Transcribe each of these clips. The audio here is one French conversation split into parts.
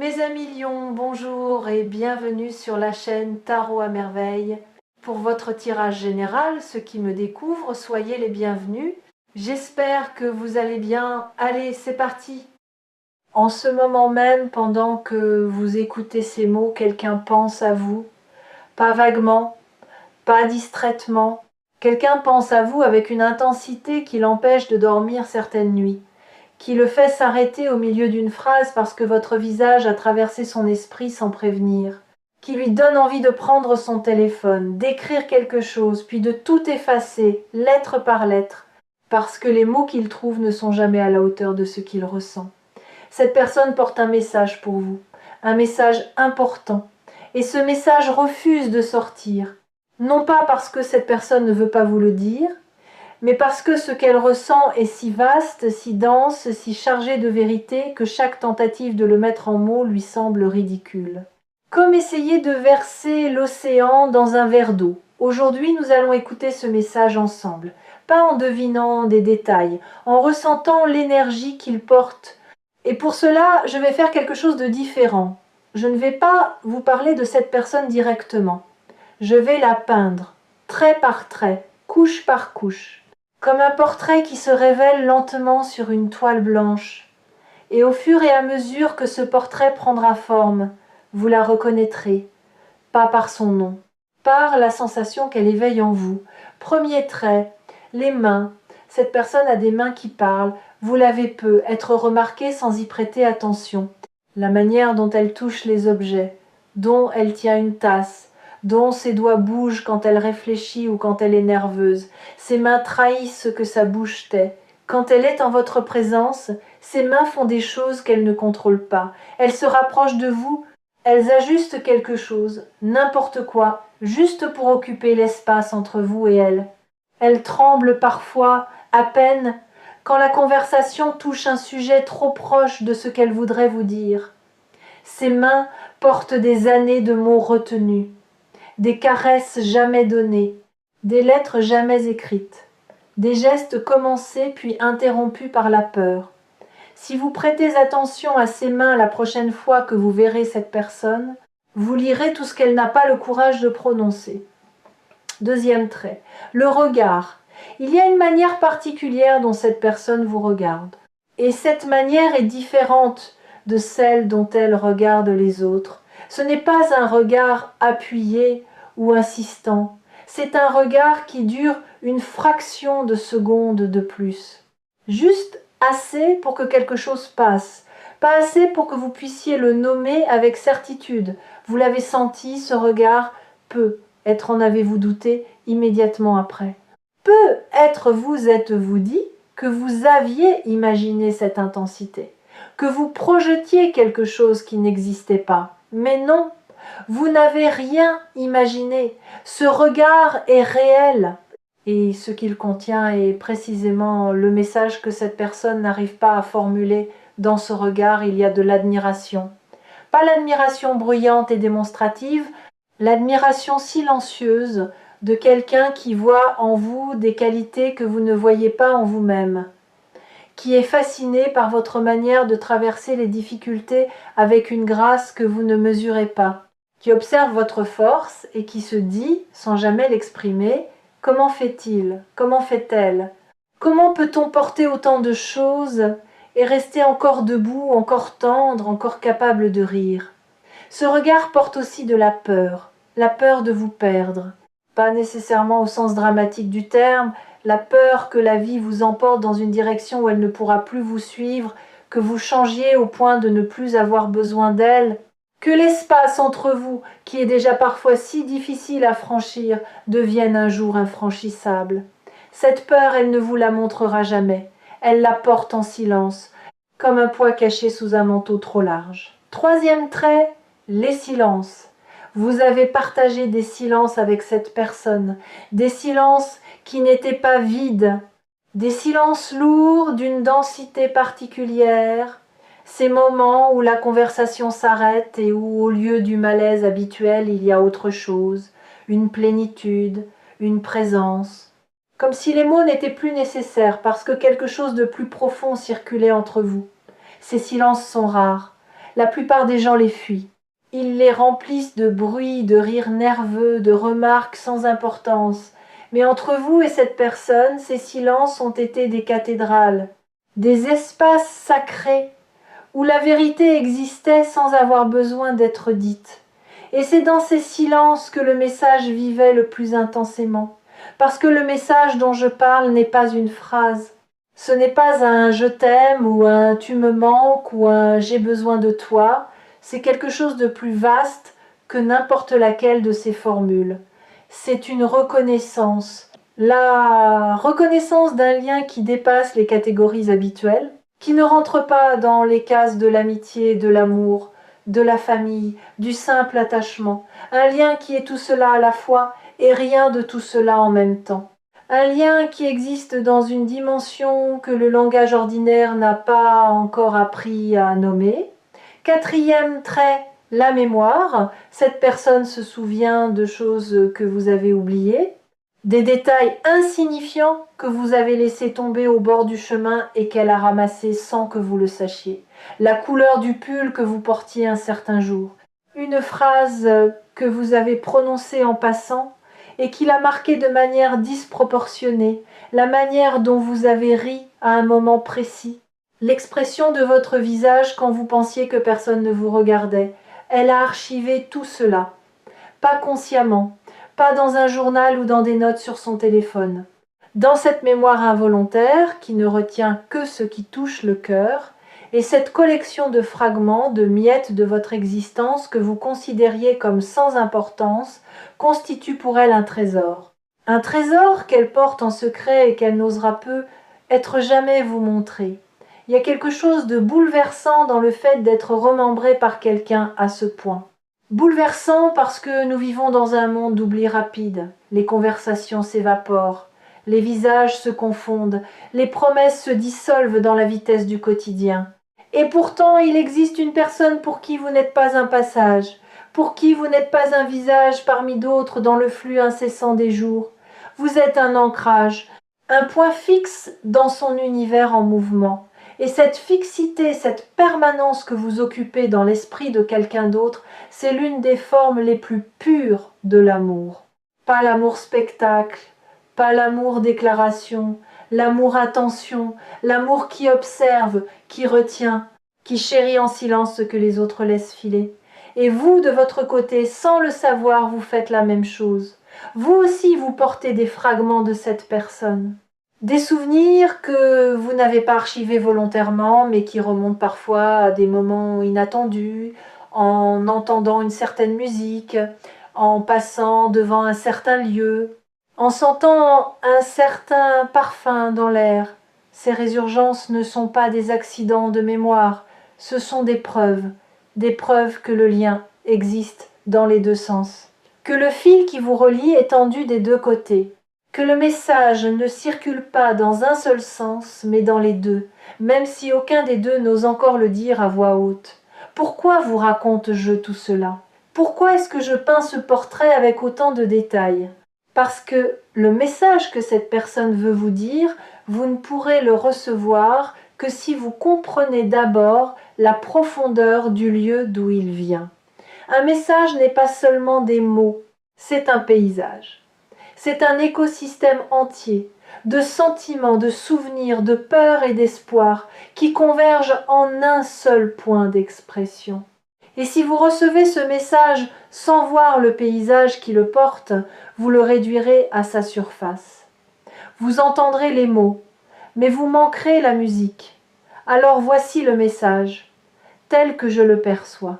Mes amis lions, bonjour et bienvenue sur la chaîne Tarot à merveille. Pour votre tirage général, ceux qui me découvrent, soyez les bienvenus. J'espère que vous allez bien. Allez, c'est parti. En ce moment même, pendant que vous écoutez ces mots, quelqu'un pense à vous. Pas vaguement, pas distraitement. Quelqu'un pense à vous avec une intensité qui l'empêche de dormir certaines nuits, qui le fait s'arrêter au milieu d'une phrase parce que votre visage a traversé son esprit sans prévenir, qui lui donne envie de prendre son téléphone, d'écrire quelque chose, puis de tout effacer, lettre par lettre, parce que les mots qu'il trouve ne sont jamais à la hauteur de ce qu'il ressent. Cette personne porte un message pour vous, un message important, et ce message refuse de sortir, non pas parce que cette personne ne veut pas vous le dire, mais parce que ce qu'elle ressent est si vaste, si dense, si chargé de vérité que chaque tentative de le mettre en mots lui semble ridicule. Comme essayer de verser l'océan dans un verre d'eau. Aujourd'hui, nous allons écouter ce message ensemble, pas en devinant des détails, en ressentant l'énergie qu'il porte. Et pour cela, je vais faire quelque chose de différent. Je ne vais pas vous parler de cette personne directement. Je vais la peindre, trait par trait, couche par couche, comme un portrait qui se révèle lentement sur une toile blanche. Et au fur et à mesure que ce portrait prendra forme, vous la reconnaîtrez, pas par son nom, par la sensation qu'elle éveille en vous. Premier trait, les mains. Cette personne a des mains qui parlent, vous l'avez peu, être remarqué sans y prêter attention. La manière dont elle touche les objets, dont elle tient une tasse, dont ses doigts bougent quand elle réfléchit ou quand elle est nerveuse. Ses mains trahissent ce que sa bouche tait. Quand elle est en votre présence, ses mains font des choses qu'elle ne contrôle pas. Elles se rapprochent de vous, elles ajustent quelque chose, n'importe quoi, juste pour occuper l'espace entre vous et elle. Elles tremblent parfois, à peine, quand la conversation touche un sujet trop proche de ce qu'elle voudrait vous dire. Ses mains portent des années de mots retenus, des caresses jamais données, des lettres jamais écrites, des gestes commencés puis interrompus par la peur. Si vous prêtez attention à ses mains la prochaine fois que vous verrez cette personne, vous lirez tout ce qu'elle n'a pas le courage de prononcer. Deuxième trait, le regard. Il y a une manière particulière dont cette personne vous regarde. Et cette manière est différente de celle dont elle regarde les autres. Ce n'est pas un regard appuyé ou insistant. C'est un regard qui dure une fraction de seconde de plus. Juste assez pour que quelque chose passe. Pas assez pour que vous puissiez le nommer avec certitude. Vous l'avez senti, ce regard, peut-être en avez-vous douté immédiatement après. Peut-être vous êtes-vous dit que vous aviez imaginé cette intensité, que vous projetiez quelque chose qui n'existait pas. Mais non, vous n'avez rien imaginé. Ce regard est réel. Et ce qu'il contient est précisément le message que cette personne n'arrive pas à formuler. Dans ce regard, il y a de l'admiration. Pas l'admiration bruyante et démonstrative, l'admiration silencieuse de quelqu'un qui voit en vous des qualités que vous ne voyez pas en vous-même, qui est fasciné par votre manière de traverser les difficultés avec une grâce que vous ne mesurez pas, qui observe votre force et qui se dit, sans jamais l'exprimer, « Comment fait-il ? Comment fait-elle ? Comment peut-on porter autant de choses et rester encore debout, encore tendre, encore capable de rire ?» Ce regard porte aussi de la peur de vous perdre. Pas nécessairement au sens dramatique du terme, la peur que la vie vous emporte dans une direction où elle ne pourra plus vous suivre, que vous changiez au point de ne plus avoir besoin d'elle, que l'espace entre vous, qui est déjà parfois si difficile à franchir, devienne un jour infranchissable. Cette peur, elle ne vous la montrera jamais. Elle la porte en silence, comme un poids caché sous un manteau trop large. Troisième trait, les silences. Vous avez partagé des silences avec cette personne, des silences qui n'étaient pas vides, des silences lourds d'une densité particulière, ces moments où la conversation s'arrête et où au lieu du malaise habituel il y a autre chose, une plénitude, une présence, comme si les mots n'étaient plus nécessaires parce que quelque chose de plus profond circulait entre vous. Ces silences sont rares. La plupart des gens les fuient. Ils les remplissent de bruit, de rires nerveux, de remarques sans importance. Mais entre vous et cette personne, ces silences ont été des cathédrales, des espaces sacrés où la vérité existait sans avoir besoin d'être dite. Et c'est dans ces silences que le message vivait le plus intensément. Parce que le message dont je parle n'est pas une phrase. Ce n'est pas un je t'aime ou un tu me manques ou un j'ai besoin de toi. C'est quelque chose de plus vaste que n'importe laquelle de ces formules. C'est une reconnaissance. La reconnaissance d'un lien qui dépasse les catégories habituelles, qui ne rentre pas dans les cases de l'amitié, de l'amour, de la famille, du simple attachement. Un lien qui est tout cela à la fois et rien de tout cela en même temps. Un lien qui existe dans une dimension que le langage ordinaire n'a pas encore appris à nommer. Quatrième trait, la mémoire. Cette personne se souvient de choses que vous avez oubliées, des détails insignifiants que vous avez laissés tomber au bord du chemin et qu'elle a ramassés sans que vous le sachiez. La couleur du pull que vous portiez un certain jour. Une phrase que vous avez prononcée en passant et qui l'a marquée de manière disproportionnée. La manière dont vous avez ri à un moment précis. L'expression de votre visage quand vous pensiez que personne ne vous regardait. Elle a archivé tout cela. Pas consciemment, pas dans un journal ou dans des notes sur son téléphone. Dans cette mémoire involontaire qui ne retient que ce qui touche le cœur, et cette collection de fragments, de miettes de votre existence que vous considériez comme sans importance, constitue pour elle un trésor. Un trésor qu'elle porte en secret et qu'elle n'osera peu être jamais vous montrer. Il y a quelque chose de bouleversant dans le fait d'être remembré par quelqu'un à ce point. Bouleversant parce que nous vivons dans un monde d'oubli rapide. Les conversations s'évaporent, les visages se confondent, les promesses se dissolvent dans la vitesse du quotidien. Et pourtant, il existe une personne pour qui vous n'êtes pas un passage, pour qui vous n'êtes pas un visage parmi d'autres dans le flux incessant des jours. Vous êtes un ancrage, un point fixe dans son univers en mouvement. Et cette fixité, cette permanence que vous occupez dans l'esprit de quelqu'un d'autre, c'est l'une des formes les plus pures de l'amour. Pas l'amour spectacle, pas l'amour déclaration, l'amour attention, l'amour qui observe, qui retient, qui chérit en silence ce que les autres laissent filer. Et vous, de votre côté, sans le savoir, vous faites la même chose. Vous aussi, vous portez des fragments de cette personne. Des souvenirs que vous n'avez pas archivés volontairement, mais qui remontent parfois à des moments inattendus, en entendant une certaine musique, en passant devant un certain lieu, en sentant un certain parfum dans l'air. Ces résurgences ne sont pas des accidents de mémoire, ce sont des preuves que le lien existe dans les deux sens, que le fil qui vous relie est tendu des deux côtés, que le message ne circule pas dans un seul sens, mais dans les deux, même si aucun des deux n'ose encore le dire à voix haute. Pourquoi vous raconte-je tout cela? Pourquoi est-ce que je peins ce portrait avec autant de détails? Parce que le message que cette personne veut vous dire, vous ne pourrez le recevoir que si vous comprenez d'abord la profondeur du lieu d'où il vient. Un message n'est pas seulement des mots, c'est un paysage. C'est un écosystème entier, de sentiments, de souvenirs, de peur et d'espoir, qui convergent en un seul point d'expression. Et si vous recevez ce message sans voir le paysage qui le porte, vous le réduirez à sa surface. Vous entendrez les mots, mais vous manquerez la musique. Alors voici le message, tel que je le perçois,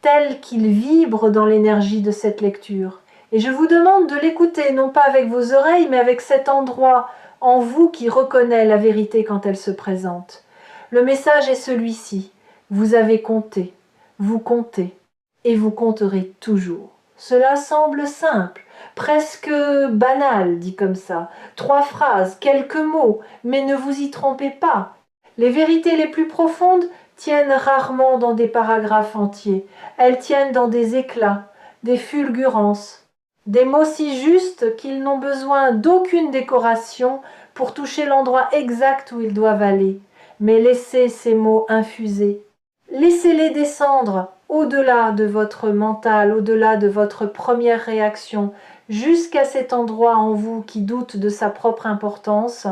tel qu'il vibre dans l'énergie de cette lecture. Et je vous demande de l'écouter, non pas avec vos oreilles, mais avec cet endroit en vous qui reconnaît la vérité quand elle se présente. Le message est celui-ci. Vous avez compté, vous comptez, et vous compterez toujours. Cela semble simple, presque banal, dit comme ça. 3 phrases, quelques mots, mais ne vous y trompez pas. Les vérités les plus profondes tiennent rarement dans des paragraphes entiers. Elles tiennent dans des éclats, des fulgurances. Des mots si justes qu'ils n'ont besoin d'aucune décoration pour toucher l'endroit exact où ils doivent aller. Mais laissez ces mots infuser. Laissez-les descendre au-delà de votre mental, au-delà de votre première réaction, jusqu'à cet endroit en vous qui doute de sa propre importance,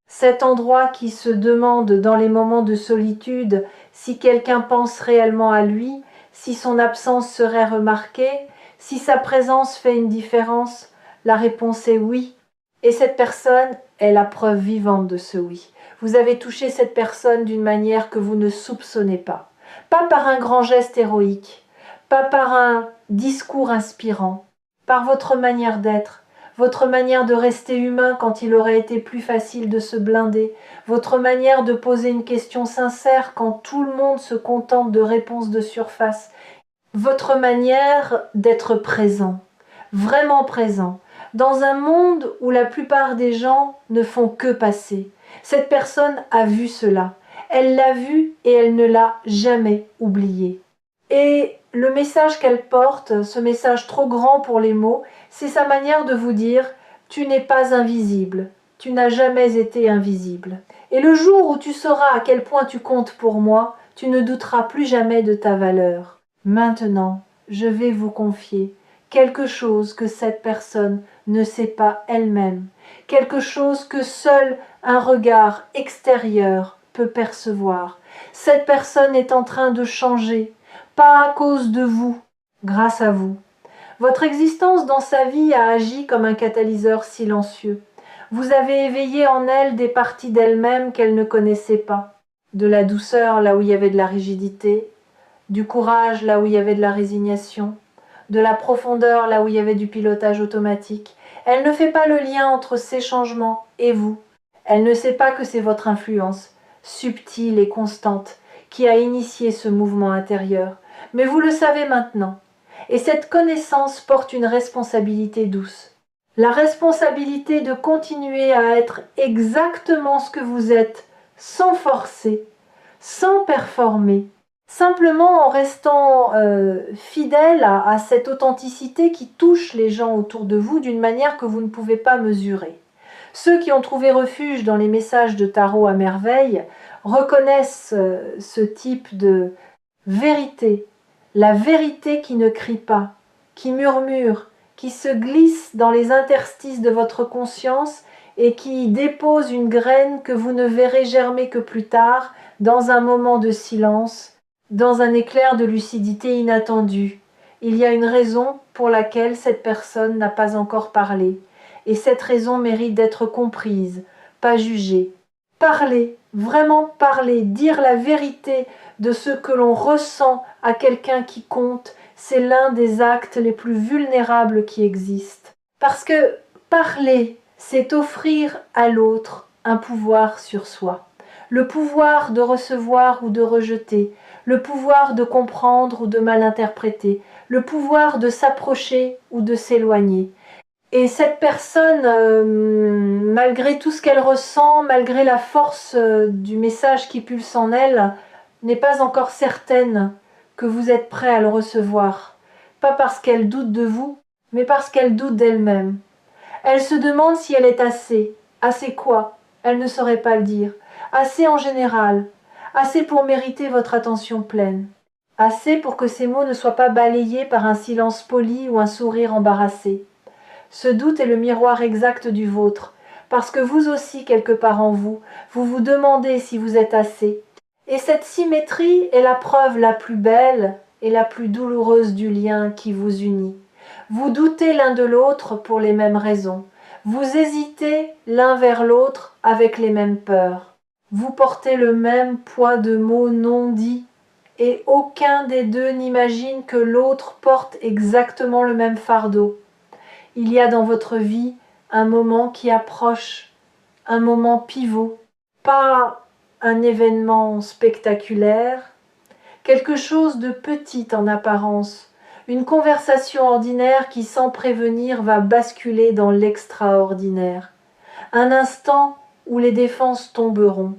cet endroit qui se demande dans les moments de solitude si quelqu'un pense réellement à lui, si son absence serait remarquée, si sa présence fait une différence. La réponse est oui. Et cette personne est la preuve vivante de ce oui. Vous avez touché cette personne d'une manière que vous ne soupçonnez pas. Pas par un grand geste héroïque, pas par un discours inspirant, par votre manière d'être, votre manière de rester humain quand il aurait été plus facile de se blinder, votre manière de poser une question sincère quand tout le monde se contente de réponses de surface, votre manière d'être présent, vraiment présent, dans un monde où la plupart des gens ne font que passer. Cette personne a vu cela. Elle l'a vu et elle ne l'a jamais oublié. Et le message qu'elle porte, ce message trop grand pour les mots, c'est sa manière de vous dire « Tu n'es pas invisible, tu n'as jamais été invisible. Et le jour où tu sauras à quel point tu comptes pour moi, tu ne douteras plus jamais de ta valeur. Maintenant, je vais vous confier quelque chose que cette personne ne sait pas elle-même, quelque chose que seul un regard extérieur peut percevoir. Cette personne est en train de changer, pas à cause de vous, grâce à vous. Votre existence dans sa vie a agi comme un catalyseur silencieux. Vous avez éveillé en elle des parties d'elle-même qu'elle ne connaissait pas. De la douceur là où il y avait de la rigidité, du courage là où il y avait de la résignation, de la profondeur là où il y avait du pilotage automatique. Elle ne fait pas le lien entre ces changements et vous. Elle ne sait pas que c'est votre influence, subtile et constante, qui a initié ce mouvement intérieur. Mais vous le savez maintenant. Et cette connaissance porte une responsabilité douce. La responsabilité de continuer à être exactement ce que vous êtes, sans forcer, sans performer, simplement en restant fidèle à cette authenticité qui touche les gens autour de vous d'une manière que vous ne pouvez pas mesurer. Ceux qui ont trouvé refuge dans les messages de tarot à merveille reconnaissent ce type de vérité, la vérité qui ne crie pas, qui murmure, qui se glisse dans les interstices de votre conscience et qui dépose une graine que vous ne verrez germer que plus tard, dans un moment de silence, dans un éclair de lucidité inattendue. Il y a une raison pour laquelle cette personne n'a pas encore parlé, et cette raison mérite d'être comprise, pas jugée. Parler, vraiment parler, dire la vérité de ce que l'on ressent à quelqu'un qui compte, c'est l'un des actes les plus vulnérables qui existent. Parce que parler, c'est offrir à l'autre un pouvoir sur soi. Le pouvoir de recevoir ou de rejeter, le pouvoir de comprendre ou de mal interpréter, le pouvoir de s'approcher ou de s'éloigner. Et cette personne, malgré tout ce qu'elle ressent, malgré la force du message qui pulse en elle, n'est pas encore certaine que vous êtes prêt à le recevoir. Pas parce qu'elle doute de vous, mais parce qu'elle doute d'elle-même. Elle se demande si elle est assez. Assez quoi? Elle ne saurait pas le dire. Assez en général. Assez pour mériter votre attention pleine. Assez pour que ces mots ne soient pas balayés par un silence poli ou un sourire embarrassé. Ce doute est le miroir exact du vôtre, parce que vous aussi, quelque part en vous, vous vous demandez si vous êtes assez. Et cette symétrie est la preuve la plus belle et la plus douloureuse du lien qui vous unit. Vous doutez l'un de l'autre pour les mêmes raisons. Vous hésitez l'un vers l'autre avec les mêmes peurs. Vous portez le même poids de mots non dits, et aucun des deux n'imagine que l'autre porte exactement le même fardeau. Il y a dans votre vie un moment qui approche, un moment pivot, pas un événement spectaculaire, quelque chose de petit en apparence, une conversation ordinaire qui sans prévenir va basculer dans l'extraordinaire, un instant où les défenses tomberont,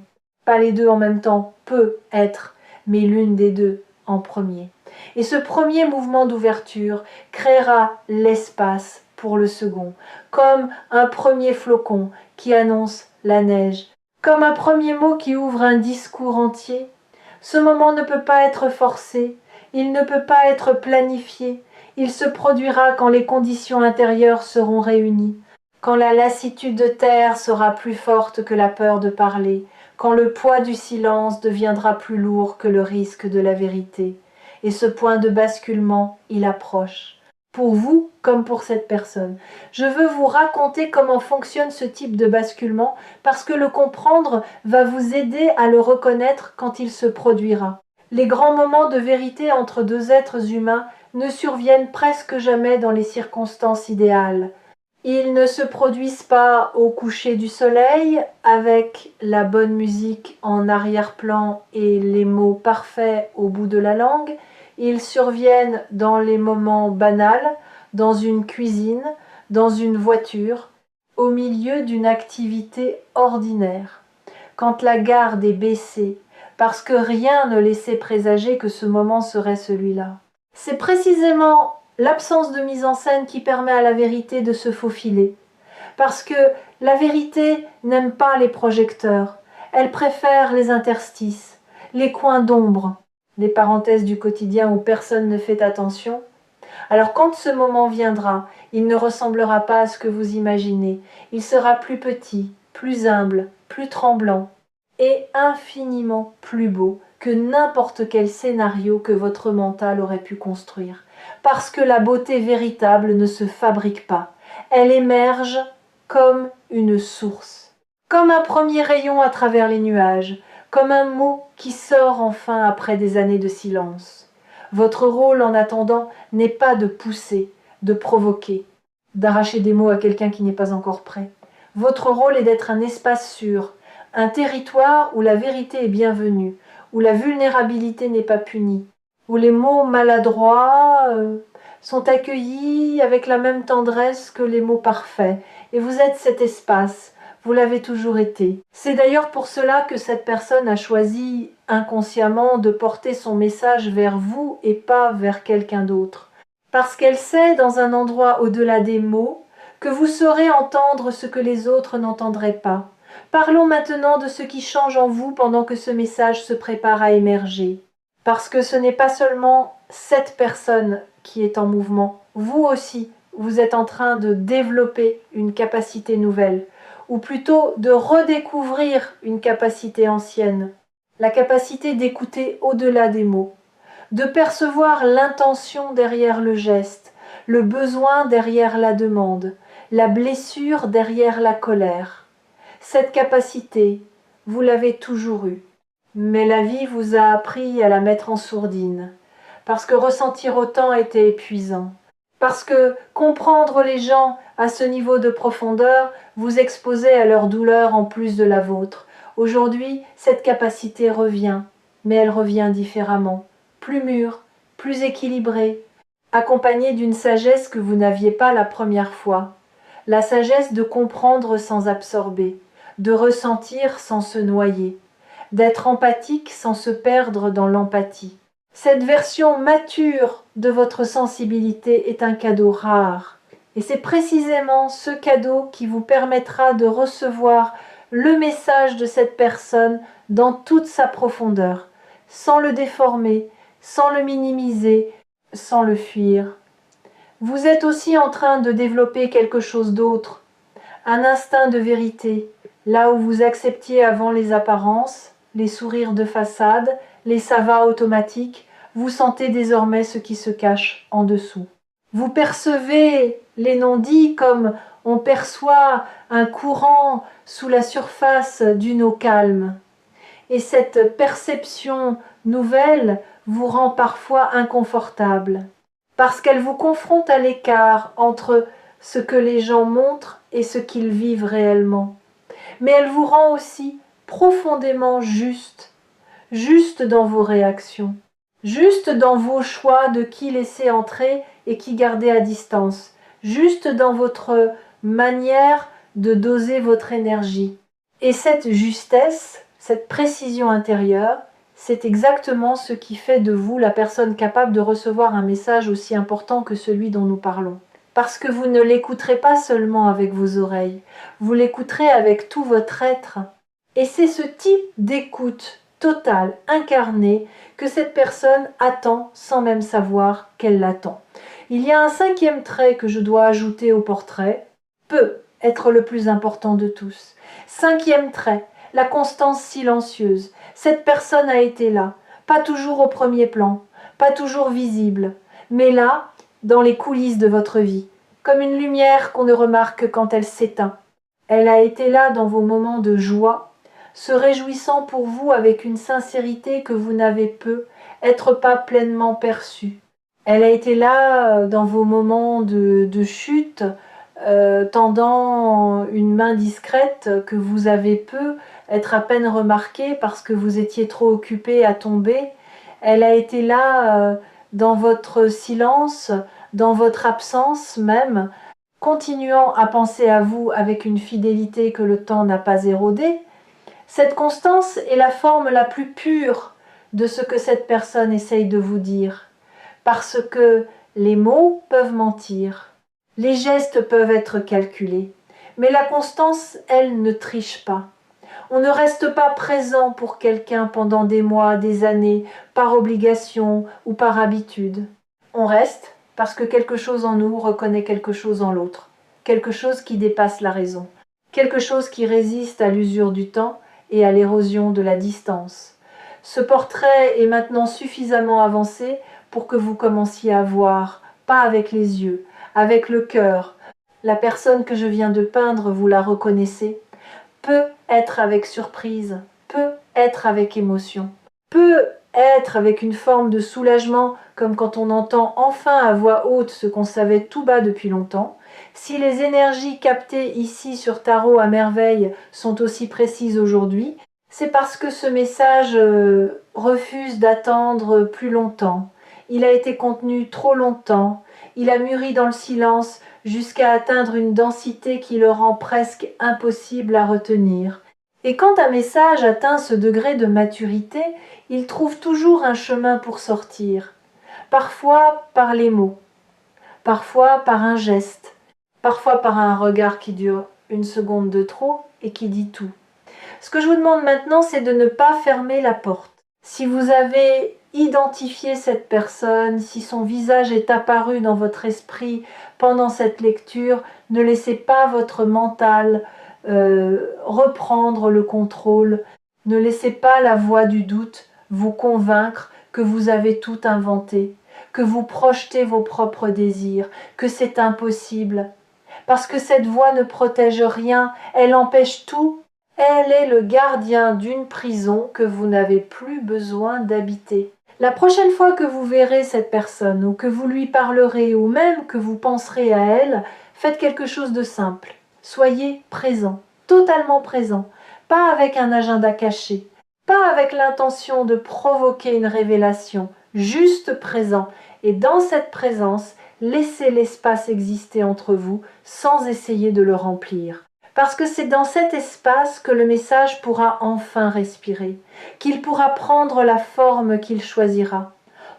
pas les deux en même temps, peut être, mais l'une des deux en premier. Et ce premier mouvement d'ouverture créera l'espace pour le second, comme un premier flocon qui annonce la neige, comme un premier mot qui ouvre un discours entier. Ce moment ne peut pas être forcé, il ne peut pas être planifié, il se produira quand les conditions intérieures seront réunies, quand la lassitude de taire sera plus forte que la peur de parler, quand le poids du silence deviendra plus lourd que le risque de la vérité. Et ce point de basculement, il approche. Pour vous comme pour cette personne. Je veux vous raconter comment fonctionne ce type de basculement parce que le comprendre va vous aider à le reconnaître quand il se produira. Les grands moments de vérité entre deux êtres humains ne surviennent presque jamais dans les circonstances idéales. Ils ne se produisent pas au coucher du soleil, avec la bonne musique en arrière-plan et les mots parfaits au bout de la langue. Ils surviennent dans les moments banals, dans une cuisine, dans une voiture, au milieu d'une activité ordinaire. Quand la garde est baissée, parce que rien ne laissait présager que ce moment serait celui-là. C'est précisément l'absence de mise en scène qui permet à la vérité de se faufiler. Parce que la vérité n'aime pas les projecteurs, elle préfère les interstices, les coins d'ombre, les parenthèses du quotidien où personne ne fait attention. Alors quand ce moment viendra, il ne ressemblera pas à ce que vous imaginez, il sera plus petit, plus humble, plus tremblant et infiniment plus beau que n'importe quel scénario que votre mental aurait pu construire. Parce que la beauté véritable ne se fabrique pas, elle émerge comme une source, comme un premier rayon à travers les nuages, comme un mot qui sort enfin après des années de silence. Votre rôle en attendant n'est pas de pousser, de provoquer, d'arracher des mots à quelqu'un qui n'est pas encore prêt. Votre rôle est d'être un espace sûr, un territoire où la vérité est bienvenue, où la vulnérabilité n'est pas punie, où les mots maladroits sont accueillis avec la même tendresse que les mots parfaits. Et vous êtes cet espace, vous l'avez toujours été. C'est d'ailleurs pour cela que cette personne a choisi inconsciemment de porter son message vers vous et pas vers quelqu'un d'autre. Parce qu'elle sait, dans un endroit au-delà des mots, que vous saurez entendre ce que les autres n'entendraient pas. Parlons maintenant de ce qui change en vous pendant que ce message se prépare à émerger. Parce que ce n'est pas seulement cette personne qui est en mouvement, vous aussi, vous êtes en train de développer une capacité nouvelle, ou plutôt de redécouvrir une capacité ancienne, la capacité d'écouter au-delà des mots, de percevoir l'intention derrière le geste, le besoin derrière la demande, la blessure derrière la colère. Cette capacité, vous l'avez toujours eue, mais la vie vous a appris à la mettre en sourdine, parce que ressentir autant était épuisant. Parce que comprendre les gens à ce niveau de profondeur vous exposait à leur douleur en plus de la vôtre. Aujourd'hui, cette capacité revient, mais elle revient différemment, plus mûre, plus équilibrée, accompagnée d'une sagesse que vous n'aviez pas la première fois. La sagesse de comprendre sans absorber, de ressentir sans se noyer, d'être empathique sans se perdre dans l'empathie. Cette version mature de votre sensibilité est un cadeau rare. Et c'est précisément ce cadeau qui vous permettra de recevoir le message de cette personne dans toute sa profondeur, sans le déformer, sans le minimiser, sans le fuir. Vous êtes aussi en train de développer quelque chose d'autre, un instinct de vérité, là où vous acceptiez avant les apparences, les sourires de façade, les ça va automatiques, vous sentez désormais ce qui se cache en dessous. Vous percevez les non-dits comme on perçoit un courant sous la surface d'une eau calme. Et cette perception nouvelle vous rend parfois inconfortable, parce qu'elle vous confronte à l'écart entre ce que les gens montrent et ce qu'ils vivent réellement. Mais elle vous rend aussi profondément juste, juste dans vos réactions, juste dans vos choix de qui laisser entrer et qui garder à distance, juste dans votre manière de doser votre énergie. Et cette justesse, cette précision intérieure, c'est exactement ce qui fait de vous la personne capable de recevoir un message aussi important que celui dont nous parlons. Parce que vous ne l'écouterez pas seulement avec vos oreilles, vous l'écouterez avec tout votre être. Et c'est ce type d'écoute totale, incarnée, que cette personne attend sans même savoir qu'elle l'attend. Il y a un cinquième trait que je dois ajouter au portrait, peut être le plus important de tous. Cinquième trait, la constance silencieuse. Cette personne a été là, pas toujours au premier plan, pas toujours visible, mais là, dans les coulisses de votre vie, comme une lumière qu'on ne remarque que quand elle s'éteint. Elle a été là dans vos moments de joie, se réjouissant pour vous avec une sincérité que vous n'avez peu, être pas pleinement perçue. Elle a été là dans vos moments de chute, tendant une main discrète que vous avez peu, être à peine remarquée parce que vous étiez trop occupé à tomber. Elle a été là dans votre silence, dans votre absence même, continuant à penser à vous avec une fidélité que le temps n'a pas érodée. Cette constance est la forme la plus pure de ce que cette personne essaye de vous dire, parce que les mots peuvent mentir, les gestes peuvent être calculés, mais la constance, elle, ne triche pas. On ne reste pas présent pour quelqu'un pendant des mois, des années, par obligation ou par habitude. On reste parce que quelque chose en nous reconnaît quelque chose en l'autre, quelque chose qui dépasse la raison, quelque chose qui résiste à l'usure du temps et à l'érosion de la distance. Ce portrait est maintenant suffisamment avancé pour que vous commenciez à voir, pas avec les yeux, avec le cœur. La personne que je viens de peindre, vous la reconnaissez, peut être avec surprise, peut être avec émotion, peut être avec une forme de soulagement, comme quand on entend enfin à voix haute ce qu'on savait tout bas depuis longtemps. Si les énergies captées ici sur Tarot à merveille sont aussi précises aujourd'hui, c'est parce que ce message refuse d'attendre plus longtemps. Il a été contenu trop longtemps, il a mûri dans le silence jusqu'à atteindre une densité qui le rend presque impossible à retenir. Et quand un message atteint ce degré de maturité, il trouve toujours un chemin pour sortir. Parfois par les mots, parfois par un geste, parfois par un regard qui dure une seconde de trop et qui dit tout. Ce que je vous demande maintenant, c'est de ne pas fermer la porte. Si vous avez identifié cette personne, si son visage est apparu dans votre esprit pendant cette lecture, ne laissez pas votre mental reprendre le contrôle. Ne laissez pas la voix du doute vous convaincre que vous avez tout inventé, que vous projetez vos propres désirs, que c'est impossible. Parce que cette voix ne protège rien, elle empêche tout. Elle est le gardien d'une prison que vous n'avez plus besoin d'habiter. La prochaine fois que vous verrez cette personne, ou que vous lui parlerez, ou même que vous penserez à elle, faites quelque chose de simple. Soyez présent, totalement présent, pas avec un agenda caché, pas avec l'intention de provoquer une révélation, juste présent. Et dans cette présence, laissez l'espace exister entre vous sans essayer de le remplir. Parce que c'est dans cet espace que le message pourra enfin respirer, qu'il pourra prendre la forme qu'il choisira.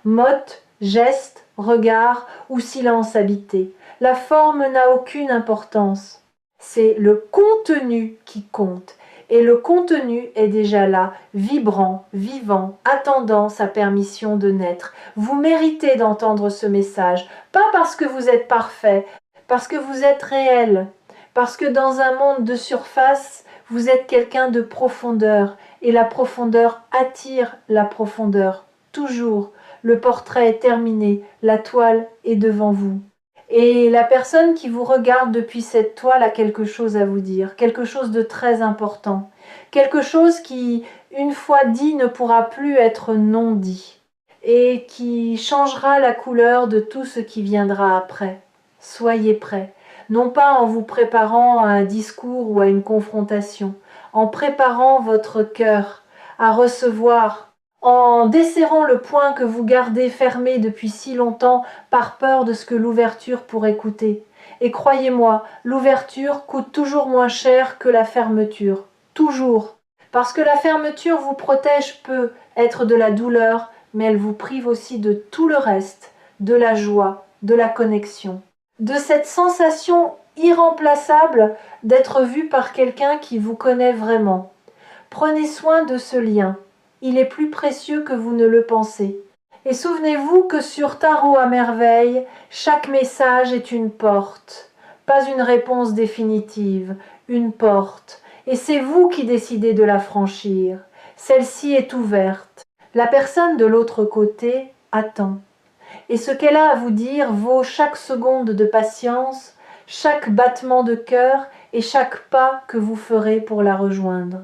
Motte, geste, regard ou silence habité. La forme n'a aucune importance. C'est le contenu qui compte. Et le contenu est déjà là, vibrant, vivant, attendant sa permission de naître. Vous méritez d'entendre ce message, pas parce que vous êtes parfait, parce que vous êtes réel. Parce que dans un monde de surface, vous êtes quelqu'un de profondeur, et la profondeur attire la profondeur. Toujours, le portrait est terminé, la toile est devant vous. Et la personne qui vous regarde depuis cette toile a quelque chose à vous dire, quelque chose de très important, quelque chose qui, une fois dit, ne pourra plus être non dit, et qui changera la couleur de tout ce qui viendra après. Soyez prêts. Non pas en vous préparant à un discours ou à une confrontation, en préparant votre cœur à recevoir, en desserrant le poing que vous gardez fermé depuis si longtemps par peur de ce que l'ouverture pourrait coûter. Et croyez-moi, l'ouverture coûte toujours moins cher que la fermeture. Toujours. Parce que la fermeture vous protège peut être de la douleur, mais elle vous prive aussi de tout le reste, de la joie, de la connexion. De cette sensation irremplaçable d'être vu par quelqu'un qui vous connaît vraiment. Prenez soin de ce lien. il est plus précieux que vous ne le pensez. Et souvenez-vous que sur Tarot à merveille, chaque message est une porte, pas une réponse définitive, une porte. Et c'est vous qui décidez de la franchir. Celle-ci est ouverte. La personne de l'autre côté attend. Et ce qu'elle a à vous dire vaut chaque seconde de patience, chaque battement de cœur et chaque pas que vous ferez pour la rejoindre.